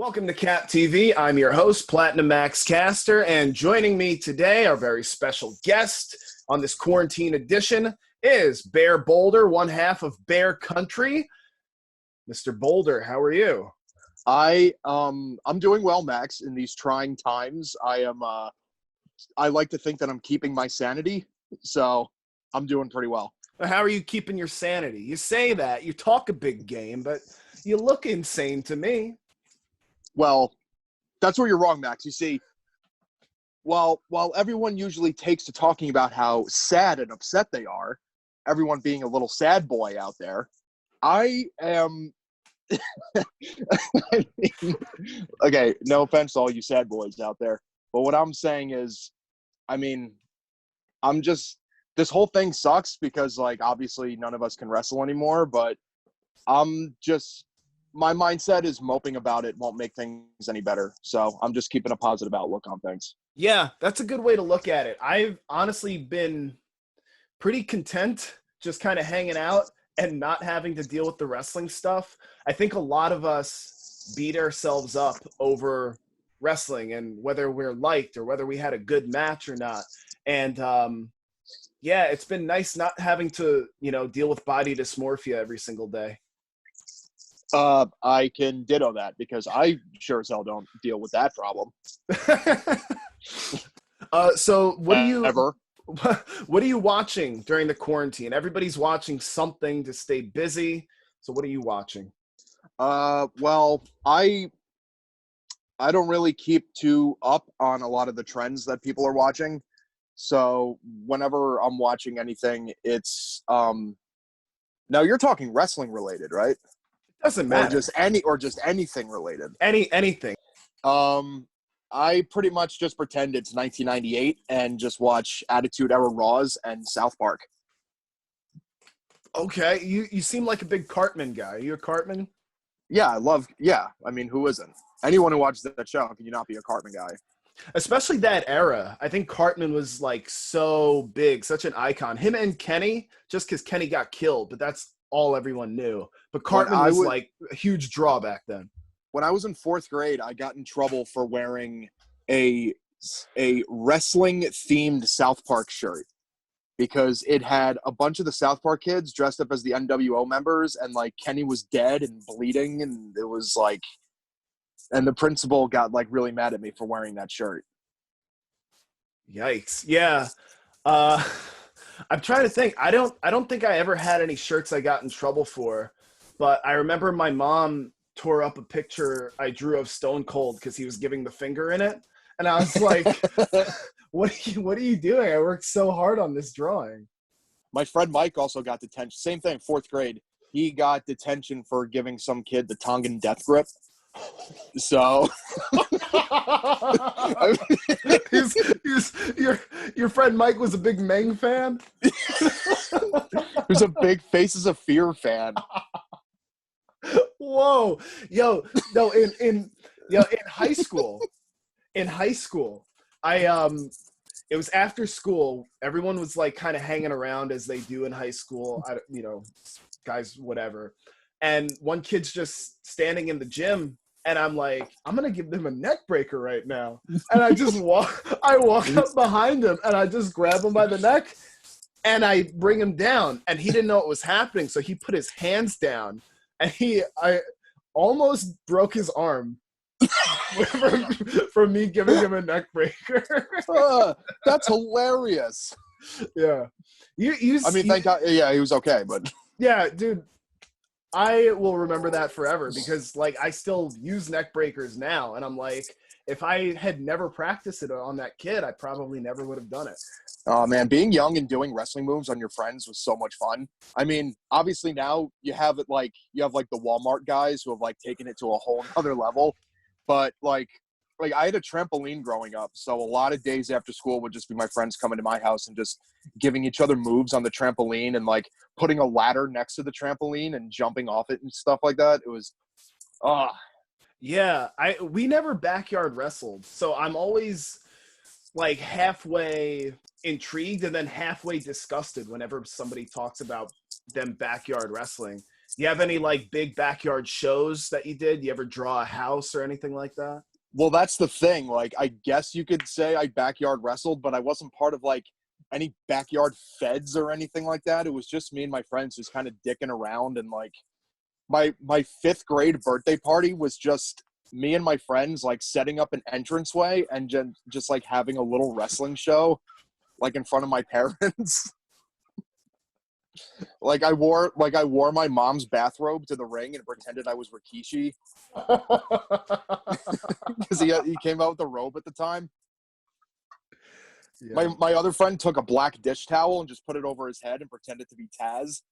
Welcome to CAPTV. I'm your host, Platinum Max Caster, and joining me today, our very special guest on this quarantine edition is Bear Boulder, one half of Bear Country. Mr. Boulder, how are you? I'm doing well, Max, in these trying times. I like to think that I'm keeping my sanity, so I'm doing pretty well. How are you keeping your sanity? You say that, you talk a big game, but you look insane to me. Well, that's where you're wrong, Max. You see, while everyone usually takes to talking about how sad and upset they are, everyone being a little sad boy out there, I am I mean, okay, no offense to all you sad boys out there, but what I'm saying is, this whole thing sucks because, like, obviously none of us can wrestle anymore, but my mindset is moping about it won't make things any better. So I'm just keeping a positive outlook on things. Yeah, that's a good way to look at it. I've honestly been pretty content just kind of hanging out and not having to deal with the wrestling stuff. I think a lot of us beat ourselves up over wrestling and whether we're liked or whether we had a good match or not. And yeah, it's been nice not having to, deal with body dysmorphia every single day. I can ditto that because I sure as hell don't deal with that problem. So what do you ever? What are you watching during the quarantine? Everybody's watching something to stay busy. So what are you watching? Well, I don't really keep too up on a lot of the trends that people are watching. So whenever I'm watching anything, it's now you're talking wrestling related, right? Doesn't matter. Or just anything related. Anything. I pretty much just pretend it's 1998 and just watch Attitude Era Raws and South Park. Okay, you seem like a big Cartman guy. Are you a Cartman? Yeah, I mean, who isn't? Anyone who watches that show, can you not be a Cartman guy? Especially that era. I think Cartman was like so big, such an icon. Him and Kenny, just because Kenny got killed, but that's all everyone knew. But Cartman was like a huge draw back then. When I was in 4th grade, I got in trouble for wearing a wrestling themed South Park shirt because it had a bunch of the South Park kids dressed up as the NWO members, and like Kenny was dead and bleeding, and it was like, and the principal got like really mad at me for wearing that shirt. Yikes. Yeah. I'm trying to think. I don't think I ever had any shirts I got in trouble for, but I remember my mom tore up a picture I drew of Stone Cold because he was giving the finger in it, and I was like, "What are you doing? I worked so hard on this drawing." My friend Mike also got detention. Same thing, 4th grade. He got detention for giving some kid the Tongan death grip. So, your friend Mike was a big Meng fan. He was a big Faces of Fear fan. Whoa, no, in high school, it was after school. Everyone was like kind of hanging around as they do in high school. Guys, whatever. And one kid's just standing in the gym. And I'm like, I'm going to give them a neck breaker right now. And I just walk up behind him and I just grab him by the neck and I bring him down. And he didn't know what was happening. So he put his hands down and I almost broke his arm from me giving him a neck breaker. That's hilarious. Yeah. Thank God. Yeah, he was okay. But yeah, dude. I will remember that forever because, like, I still use neck breakers now. And I'm like, if I had never practiced it on that kid, I probably never would have done it. Oh, man, being young and doing wrestling moves on your friends was so much fun. I mean, obviously now you have the Walmart guys who have, like, taken it to a whole other level. But, like I had a trampoline growing up, so a lot of days after school would just be my friends coming to my house and just giving each other moves on the trampoline and like putting a ladder next to the trampoline and jumping off it and stuff like that. It was, yeah, we never backyard wrestled, so I'm always like halfway intrigued and then halfway disgusted whenever somebody talks about them backyard wrestling. You have any like big backyard shows that you did? You ever draw a house or anything like that? Well, that's the thing. Like, I guess you could say I backyard wrestled, but I wasn't part of like any backyard feds or anything like that. It was just me and my friends just kind of dicking around, and like my fifth grade birthday party was just me and my friends like setting up an entranceway and just like having a little wrestling show like in front of my parents. I wore my mom's bathrobe to the ring and pretended I was Rikishi because he came out with the robe at the time. Yeah. My other friend took a black dish towel and just put it over his head and pretended to be Taz.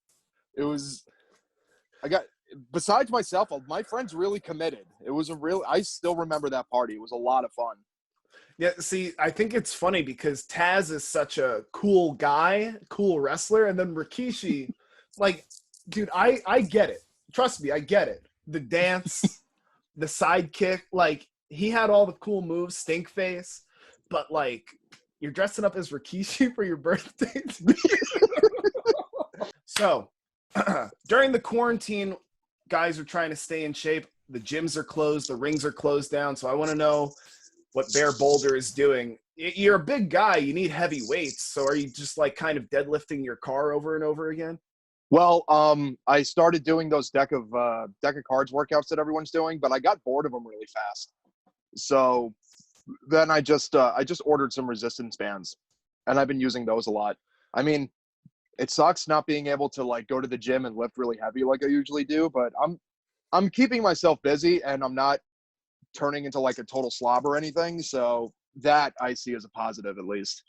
Besides myself, my friends really committed. I still remember that party. It was a lot of fun. Yeah, see, I think it's funny because Taz is such a cool guy, cool wrestler, and then Rikishi, like, dude, I get it. Trust me, I get it. The dance, the sidekick, like, he had all the cool moves, stink face, but, like, you're dressing up as Rikishi for your birthday? So, during the quarantine, guys are trying to stay in shape. The gyms are closed. The rings are closed down. So I want to know what Bear Boulder is doing. You're a big guy. You need heavy weights. So are you just like kind of deadlifting your car over and over again? Well, I started doing those deck of cards workouts that everyone's doing, but I got bored of them really fast. So then I just ordered some resistance bands, and I've been using those a lot. I mean, it sucks not being able to like go to the gym and lift really heavy like I usually do, but I'm keeping myself busy and I'm not turning into like a total slob or anything. So that I see as a positive, at least.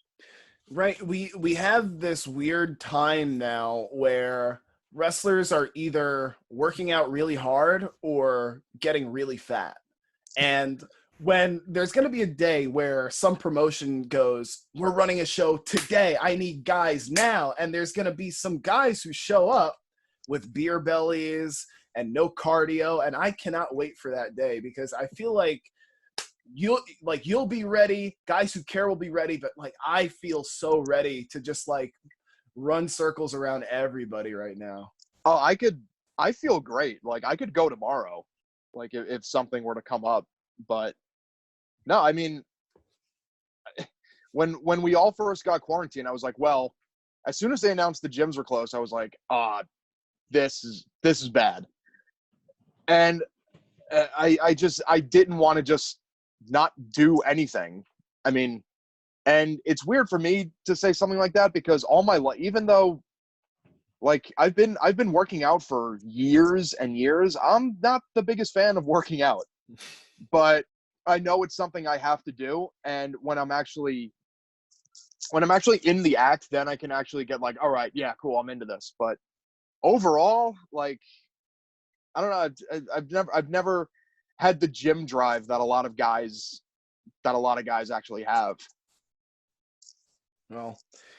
Right. We have this weird time now where wrestlers are either working out really hard or getting really fat. And when there's going to be a day where some promotion goes, we're running a show today, I need guys now. And there's going to be some guys who show up with beer bellies and no cardio. And I cannot wait for that day because I feel like you'll be ready. Guys who care will be ready. But like, I feel so ready to just like run circles around everybody right now. Oh, I feel great. Like I could go tomorrow, like if something were to come up, but no, I mean, when we all first got quarantined, I was like, well, as soon as they announced the gyms were closed, I was like, this is bad. And I didn't want to just not do anything. I mean, and it's weird for me to say something like that because all my life, even though like I've been working out for years and years, I'm not the biggest fan of working out, but I know it's something I have to do. And when I'm actually in the act, then I can actually get like, all right, yeah, cool, I'm into this. But overall, like, I don't know. I've never had the gym drive that a lot of guys actually have. Well,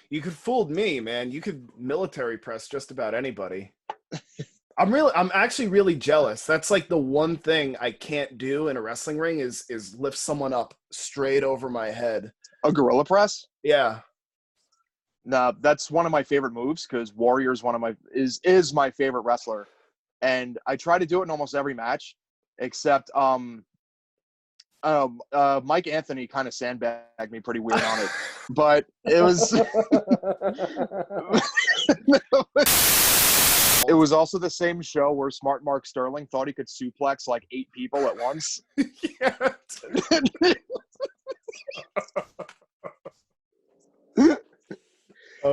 you could fool me, man. You could military press just about anybody. I'm actually really jealous. That's like the one thing I can't do in a wrestling ring is lift someone up straight over my head. A gorilla press? Yeah. No, that's one of my favorite moves because Warrior's is my favorite wrestler. And I try to do it in almost every match, except Mike Anthony kind of sandbagged me pretty weird on it. But it was it was also the same show where Smart Mark Sterling thought he could suplex like 8 people at once. Yeah.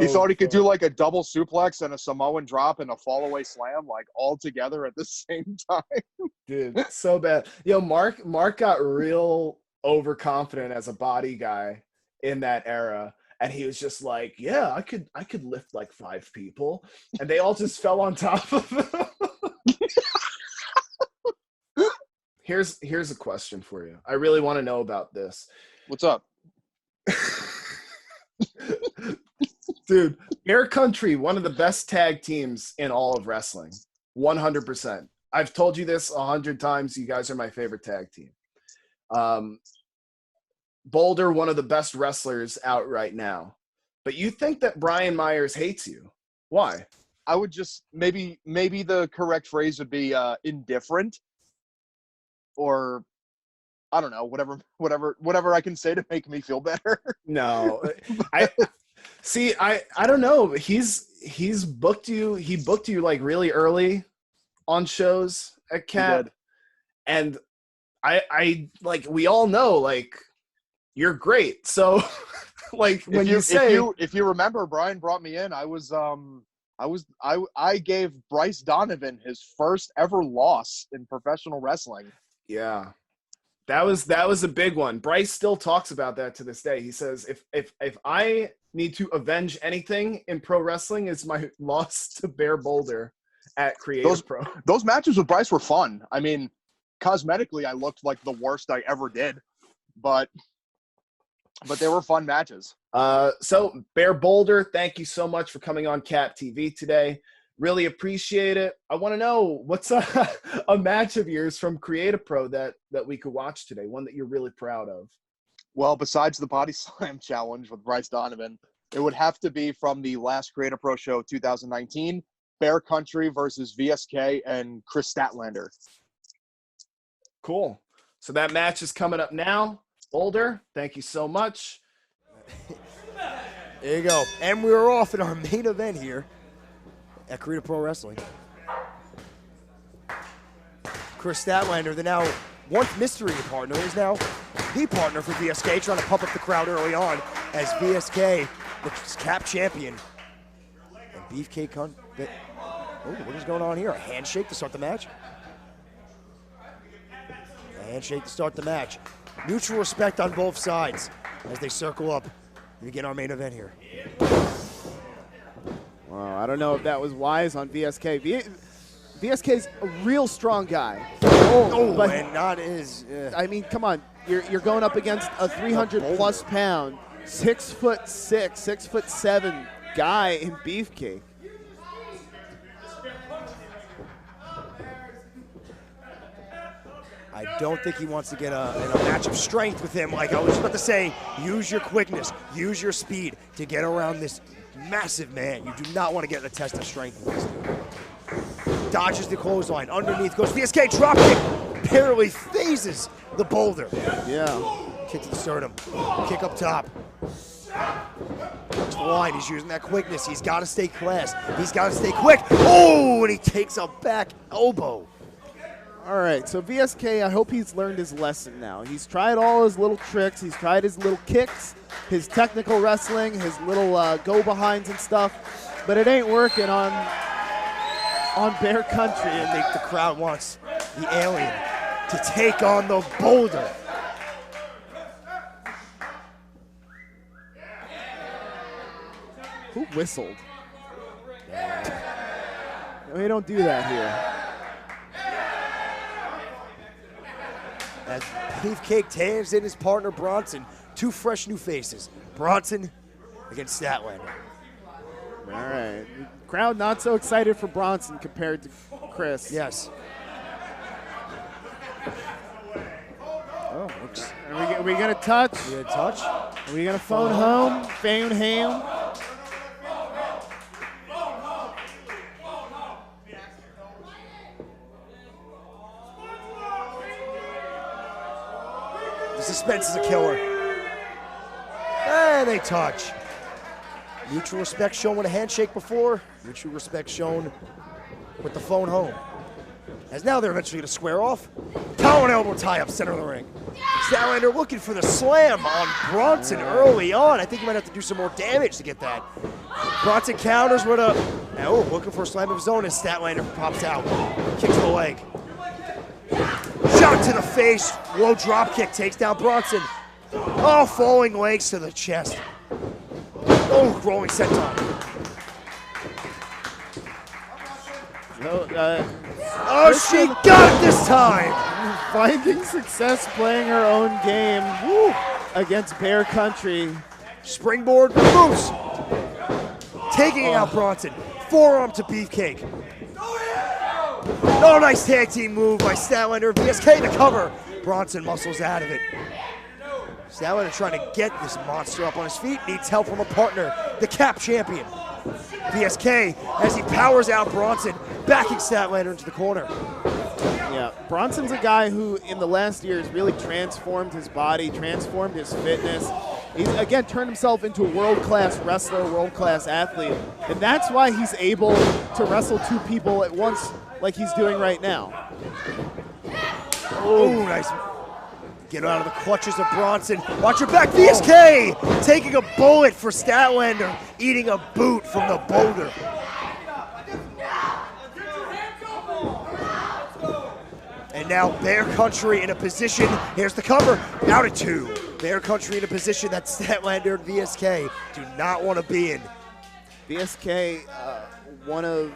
He thought he could do like a double suplex and a Samoan drop and a fallaway slam like all together at the same time. Dude, so bad. Yo, Mark got real overconfident as a body guy in that era. And he was just like, yeah, I could lift like 5 people. And they all just fell on top of him. Here's a question for you. I really want to know about this. What's up? Dude, Air Country, one of the best tag teams in all of wrestling. 100%. I've told you this 100 times. You guys are my favorite tag team. Boulder, one of the best wrestlers out right now. But you think that Brian Myers hates you. Why? I would just maybe the correct phrase would be indifferent, or I don't know, whatever I can say to make me feel better. No, I see. I don't know. He's booked you. He booked you like really early on shows at Cap, and I like we all know like you're great. So like when if you remember, Brian brought me in. I gave Bryce Donovan his first ever loss in professional wrestling. Yeah. That was a big one. Bryce still talks about that to this day. He says, if I need to avenge anything in pro wrestling, it's my loss to Bear Boulder at Creative Pro. Those matches with Bryce were fun. I mean, cosmetically, I looked like the worst I ever did, but they were fun matches. So Bear Boulder, thank you so much for coming on CAPTV today. Really appreciate it. I want to know what's a match of yours from Creative Pro that we could watch today, one that you're really proud of. Well, besides the Body Slam challenge with Bryce Donovan, it would have to be from the last Creative Pro show 2019, Bear Country versus VSK and Kris Statlander. Cool. So that match is coming up now. Boulder, thank you so much. There you go. And we're off in our main event here at Creative Pro Wrestling. Kris Statlander, the now once mystery partner, is now the partner for VSK, trying to pump up the crowd early on as VSK, the Cap champion. And Beefcake Hunt. What is going on here? A handshake to start the match? A handshake to start the match. Mutual respect on both sides as they circle up and begin our main event here. Wow, I don't know if that was wise on VSK. VSK's a real strong guy. But and not his. I mean, come on. You're going up against a 300-plus pound, 6'6", 6'7" guy in Beefcake. I don't think he wants to get in a match of strength with him. Like I was about to say, use your quickness, use your speed to get around this massive man. You do not want to get in a test of strength with this dude. Dodges the clothesline. Underneath goes VSK. Drop kick. Barely phases the Boulder. Yeah. Kick to the sternum. Kick up top. Touch the line. He's using that quickness. He's got to stay class. He's got to stay quick. Oh, and he takes a back elbow. All right, so VSK, I hope he's learned his lesson now. He's tried all his little tricks. He's tried his little kicks, his technical wrestling, his little go-behinds and stuff, but it ain't working on Bear Country. And the crowd wants the alien to take on the Boulder. Who whistled? We don't do that here. As Beefcake tames in his partner Bronson, two fresh new faces. Bronson against Statlander. All right. Crowd not so excited for Bronson compared to Kris. Yes. Oh, are we going to touch? We gonna touch? Are we going to phone home? Phone home? The suspense is a killer. And they touch. Mutual respect shown with a handshake before. Mutual respect shown with the phone home. As now they're eventually going to square off. Collar and elbow tie up center of the ring. Statlander looking for the slam on Bronson early on. I think he might have to do some more damage to get that. Bronson counters with a, looking for a slam of his own as Statlander pops out. Kick to the leg. Shot to the face, low drop kick takes down Bronson. Oh, falling legs to the chest. Oh, rolling senton. She got it this time. Finding success playing her own game against Bear Country. Springboard moves. Taking out Bronson. Forearm to Beefcake. Oh, nice tag team move by Statlander. VSK to cover. Bronson muscles out of it. Statlander trying to get this monster up on his feet. Needs help from a partner, the Cap champion. VSK, as he powers out Bronson, backing Statlander into the corner. Yeah, Bronson's a guy who in the last years really transformed his body, transformed his fitness. He's, again, turned himself into a world-class wrestler, world-class athlete. And that's why he's able to wrestle two people at once like he's doing right now. Oh, nice. Get out of the clutches of Bronson. Watch your back, VSK! Taking a bullet for Statlander, eating a boot from the Boulder. And now Bear Country in a position, here's the cover, out at 2. Bear Country in a position that Statlander and VSK do not want to be in. VSK, one of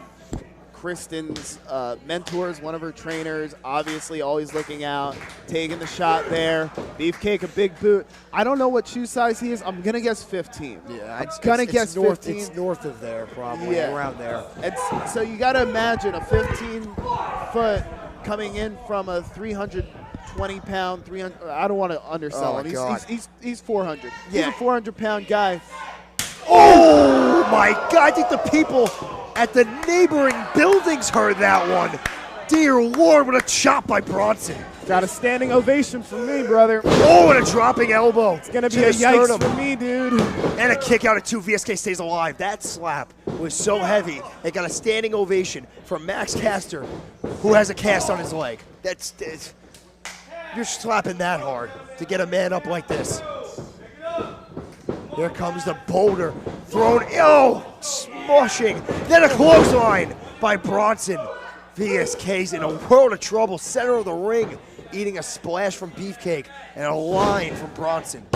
Kristen's mentors, one of her trainers, obviously always looking out, taking the shot there. Beefcake, a big boot. I don't know what shoe size he is. I'm going to guess 15. Yeah, I'm going to guess north, 15. It's north of there, probably, around there. And so you got to imagine a 15-foot coming in from a 320-pound, 300. I don't want to undersell him. He's 400. Yeah. He's a 400-pound guy. Oh my God! I think the people at the neighboring buildings heard that one. Dear Lord, what a chop by Bronson. Got a standing ovation from me, brother. Oh, and a dropping elbow. It's gonna be a yikes for me, dude. And a kick out at 2. VSK stays alive. That slap was so heavy. It got a standing ovation from Max Caster, who has a cast on his leg. That's you're slapping that hard to get a man up like this. Here comes the Boulder, thrown, smushing. Then a clothesline by Bronson. VSK's in a world of trouble, center of the ring, eating a splash from Beefcake and a line from Bronson.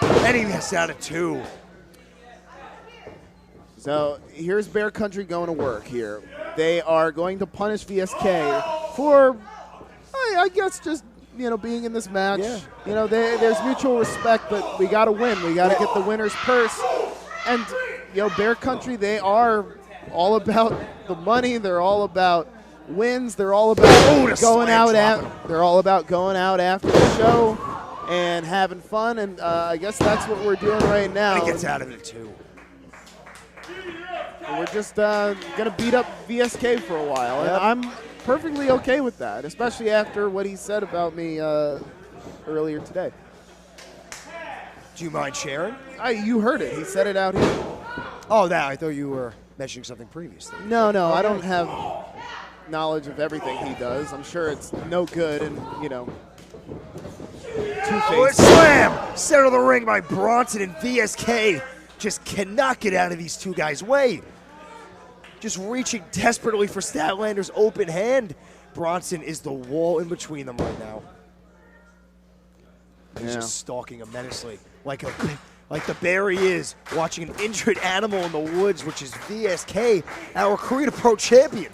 And he missed out at 2. So here's Bear Country going to work here. They are going to punish VSK for, I guess, just being in this match. Yeah. There's mutual respect, but we got to win. We got to get the winner's purse. And Bear Country, they are all about the money. They're all about wins. They're all about going out after the show and having fun. And I guess that's what we're doing right now. And he gets out of it too. We're just gonna beat up VSK for a while, and I'm perfectly okay with that, especially after what he said about me earlier today. Do you mind sharing? You heard it. He said it out here. Oh, I thought you were mentioning something previously. No, I don't have knowledge of everything he does. I'm sure it's no good, and two-faced. Slam! Center of the ring by Bronson, and VSK just cannot get out of these two guys' way. Just reaching desperately for Statlander's open hand. Bronson is the wall in between them right now. He's just stalking him menacingly, like the bear he is, watching an injured animal in the woods, which is VSK, our Creed Pro champion,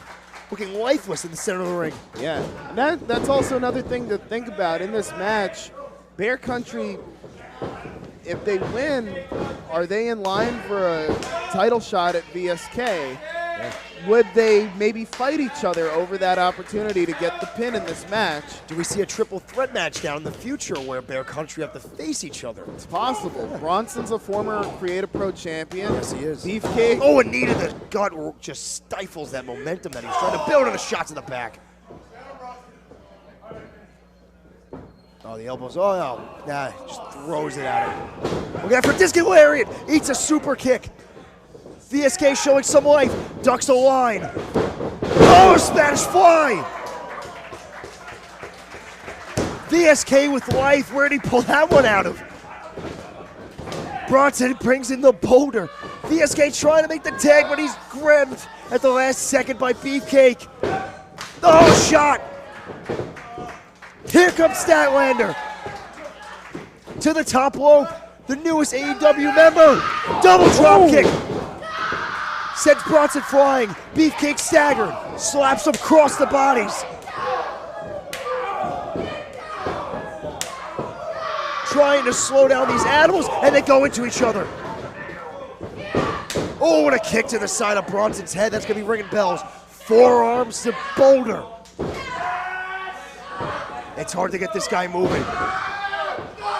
looking lifeless in the center of the ring. Yeah, and that's also another thing to think about in this match. Bear Country, if they win, are they in line for a title shot at VSK? Yeah. Would they maybe fight each other over that opportunity to get the pin in this match? Do we see a triple threat match down in the future where Bear Country have to face each other? It's possible. Bronson's a former Creative Pro champion. Yes, he is. Beefcake. Oh, and knee to the gut just stifles that momentum that he's trying to build, and the shots in the back. Oh, the elbows. Oh, no. Nah, just throws it at him. Look out for Discus Lariat. Eats a super kick. VSK showing some life. Ducks a line. Oh, Spanish fly. VSK with life. Where did he pull that one out of? Bronson brings in the Boulder. VSK trying to make the tag, but he's grabbed at the last second by Beefcake. Oh, shot. Here comes Statlander. To the top rope. The newest AEW member. Double drop kick. Sends Bronson flying. Beefcake staggered. Slaps him across the bodies. Trying to slow down these animals, and they go into each other. Oh, what a kick to the side of Bronson's head. That's going to be ringing bells. Forearms to Boulder. It's hard to get this guy moving.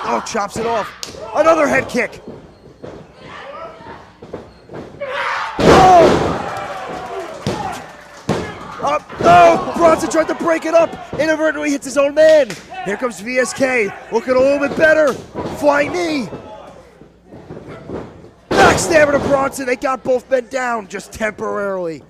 Oh, chops it off. Another head kick. Oh, Bronson tried to break it up. Inadvertently hits his own man. Here comes VSK, looking a little bit better. Flying knee. Backstabber to Bronson. They got both men down just temporarily.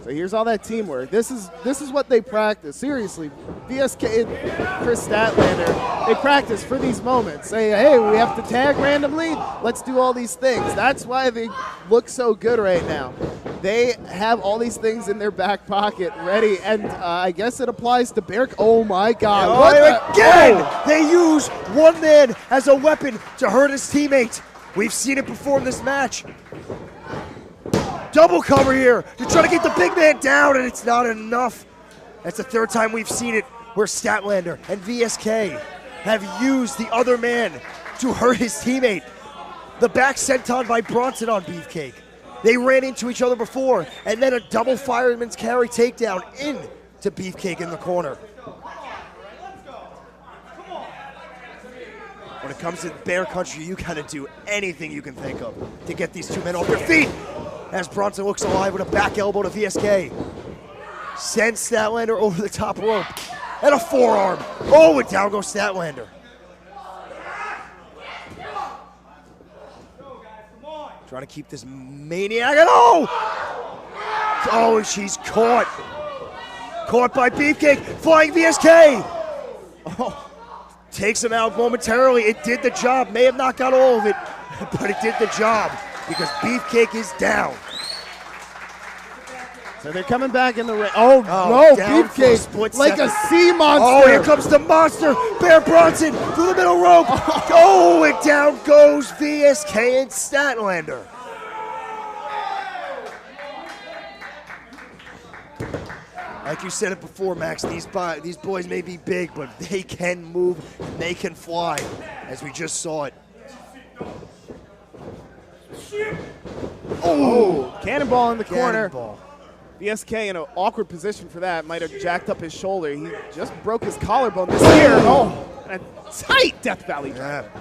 So here's all that teamwork. This is what they practice. Seriously, VSK and Kris Statlander, they practice for these moments. Say, hey, we have to tag randomly. Let's do all these things. That's why they look so good right now. They have all these things in their back pocket ready, and I guess it applies to Bear. Oh my God! Oh, again, they use one man as a weapon to hurt his teammate. We've seen it before in this match. Double cover here to try to get the big man down, and it's not enough. That's the third time we've seen it where Statlander and VSK have used the other man to hurt his teammate. The back senton by Bronson on Beefcake. They ran into each other before, and then a double fireman's carry takedown into Beefcake in the corner. When it comes to Bear Country, you gotta do anything you can think of to get these two men off their feet. As Bronson looks alive with a back elbow to VSK. Sends Statlander over the top rope. And a forearm. Oh, and down goes Statlander. Trying to keep this maniac. And oh, and she's caught. Caught by Beefcake. Flying VSK. Oh, takes him out momentarily. It did the job. May have not got all of it, but it did the job because Beefcake is down. So they're coming back in the ring. Oh no, Beefcake like a sea monster. Oh, here comes the monster. Bear Bronson through the middle rope. Oh, and down goes VSK and Statlander. Like you said it before, Max, these boys may be big, but they can move and they can fly, as we just saw it. Oh, cannonball in the corner. Cannonball. VSK in an awkward position for that. Might have jacked up his shoulder. He just broke his collarbone this year. Oh, and a tight Death Valley drop. Yeah.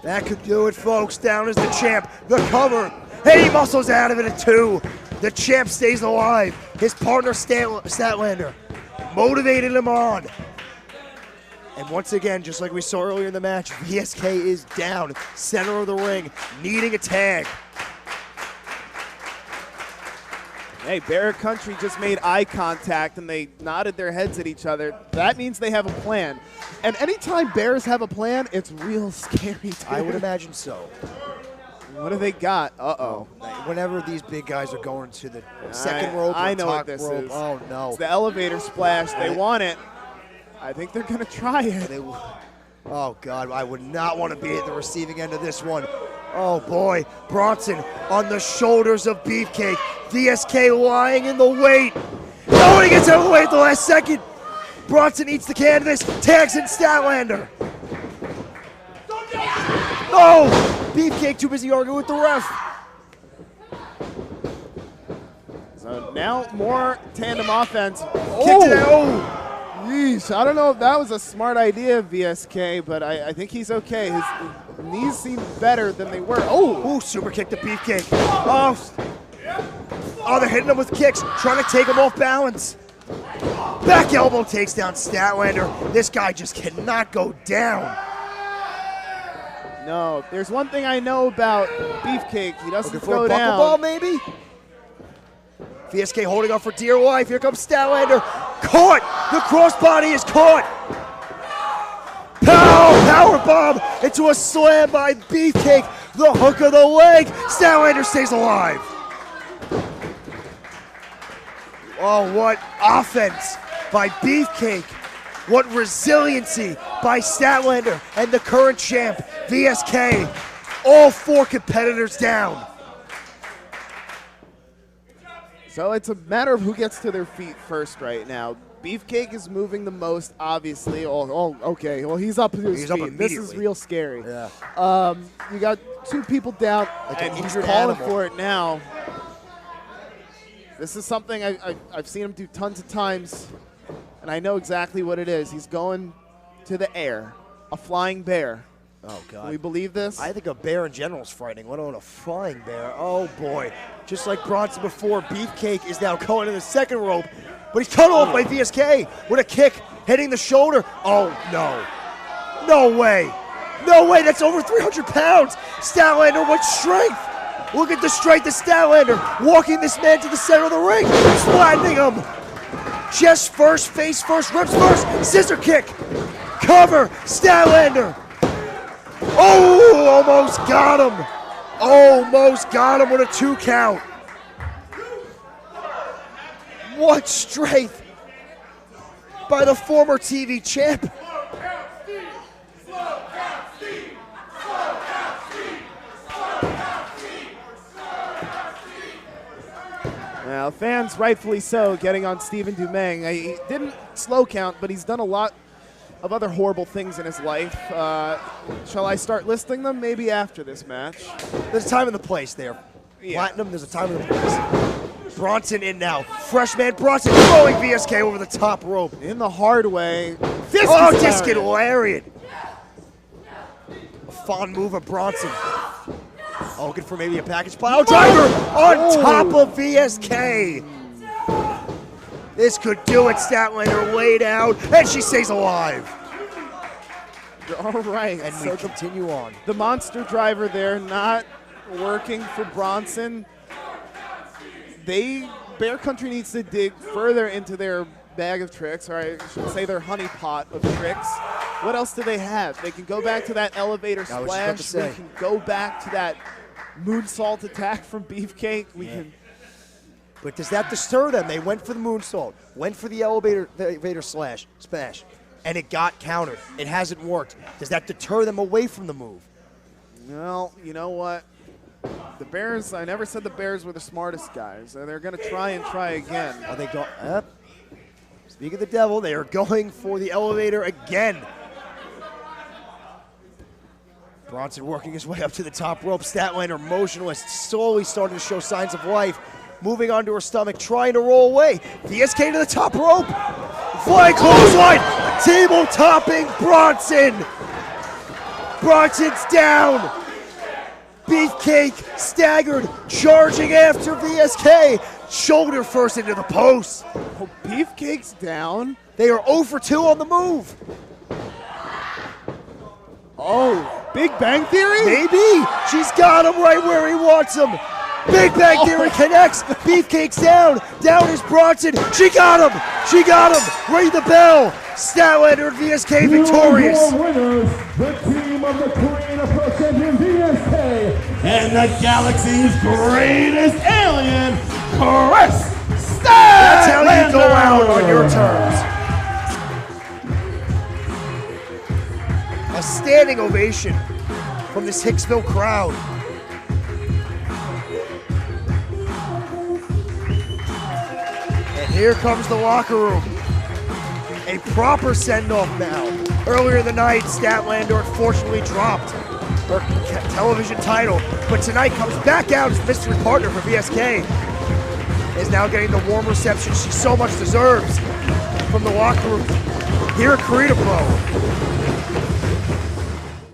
That could do it, folks. Down is the champ. The cover. Hey, he muscles out of it at 2. The champ stays alive. His partner, Statlander, motivated him on. And once again, just like we saw earlier in the match, VSK is down, center of the ring, needing a tag. Hey, Bear Country just made eye contact and they nodded their heads at each other. That means they have a plan. And anytime Bears have a plan, it's real scary, too. I would imagine so. What do they got? Uh-oh. Whenever these big guys are going to the second rope or I know top what this rope, is. oh no. It's the elevator splash. They want it. I think they're going to try it. Oh, God, I would not want to be at the receiving end of this one. Oh, boy. Bronson on the shoulders of Beefcake. VSK lying in the weight. No, he gets out of the way at the last second. Bronson eats the canvas, tags in Statlander. No! Beefcake too busy arguing with the ref. So now more tandem offense. Kick to that. Oh! Yeesh, I don't know if that was a smart idea, VSK, but I think he's okay. His knees seem better than they were. Oh, super kick to Beefcake. Oh, they're hitting him with kicks, trying to take him off balance. Back elbow takes down Statlander. This guy just cannot go down. No, there's one thing I know about Beefcake. He doesn't go down. down. Buckleball, maybe? VSK holding on for dear life. Here comes Statlander. Caught! The crossbody is caught! Power bomb into a slam by Beefcake. The hook of the leg. Statlander stays alive. Oh, what offense by Beefcake. What resiliency by Statlander and the current champ, VSK. All 4 competitors down. So it's a matter of who gets to their feet first right now. Beefcake is moving the most, obviously. Oh, okay. Well, he's up to his feet. This is real scary. Yeah. You got 2 people down, like and he's calling animal for it now. This is something I've seen him do tons of times, and I know exactly what it is. He's going to the air, a flying bear. Oh, God. Can we believe this? I think a bear in general is frightening. What about a flying bear? Oh, boy. Just like Bronson before, Beefcake is now going to the second rope. but he's cut off by VSK with a kick hitting the shoulder. Oh, no. No way. No way, that's over 300 pounds. Statlander with strength. Look at the strength of Statlander, walking this man to the center of the ring, flattening him. Chest first, face first, ribs first, scissor kick. Cover, Statlander. Oh, almost got him. Almost got him with a 2 count. What strength by the former TV champ. Now, fans rightfully so getting on Stephen Dumeng. He didn't slow count, but he's done a lot of other horrible things in his life. Shall I start listing them? Maybe after this match. There's a time and the place there. Yeah. Platinum, there's a time and the place. Bronson in now. Freshman Bronson throwing VSK over the top rope. In the hard way. Discus lariat. A fond move of Bronson. Oh, good for maybe a package pile driver on top of VSK. This could do it. Statlander laid out, and she stays alive. All right, and so we continue on. The monster driver there not working for Bronson. Bear Country needs to dig further into their bag of tricks, or I should say their honey pot of tricks. What else do they have? They can go back to that elevator splash. We can go back to that moonsault attack from Beefcake. But does that disturb them? They went for the moonsault, went for the elevator smash, and it got countered. It hasn't worked. Does that deter them away from the move? Well, you know what? The Bears, I never said the Bears were the smartest guys. They're going to try and try again. Are they going? Speak of the devil, they are going for the elevator again. Bronson working his way up to the top rope. Statlander motionless, slowly starting to show signs of life. Moving onto her stomach, trying to roll away. VSK to the top rope. Flying clothesline. Table topping Bronson. Bronson's down. Beefcake staggered, charging after VSK. Shoulder first into the post. Oh, Beefcake's down. They are 0 for 2 on the move. Oh, Big Bang Theory? Maybe. She's got him right where he wants him. Big Bang Theory connects. Beefcake's down. Down is Bronson. She got him. She got him. Ring the bell. Statlander and VSK victorious. Your winners, the team of the Queen of Pro Champion VSK and the galaxy's greatest alien, Kris Statlander. That's how you go out on your terms. A standing ovation from this Hicksville crowd. And here comes the locker room. A proper send-off now. Earlier in the night, Statlander unfortunately dropped her television title, but tonight comes back out as mystery partner for VSK. Is now getting the warm reception she so much deserves from the locker room here at Karita Pro.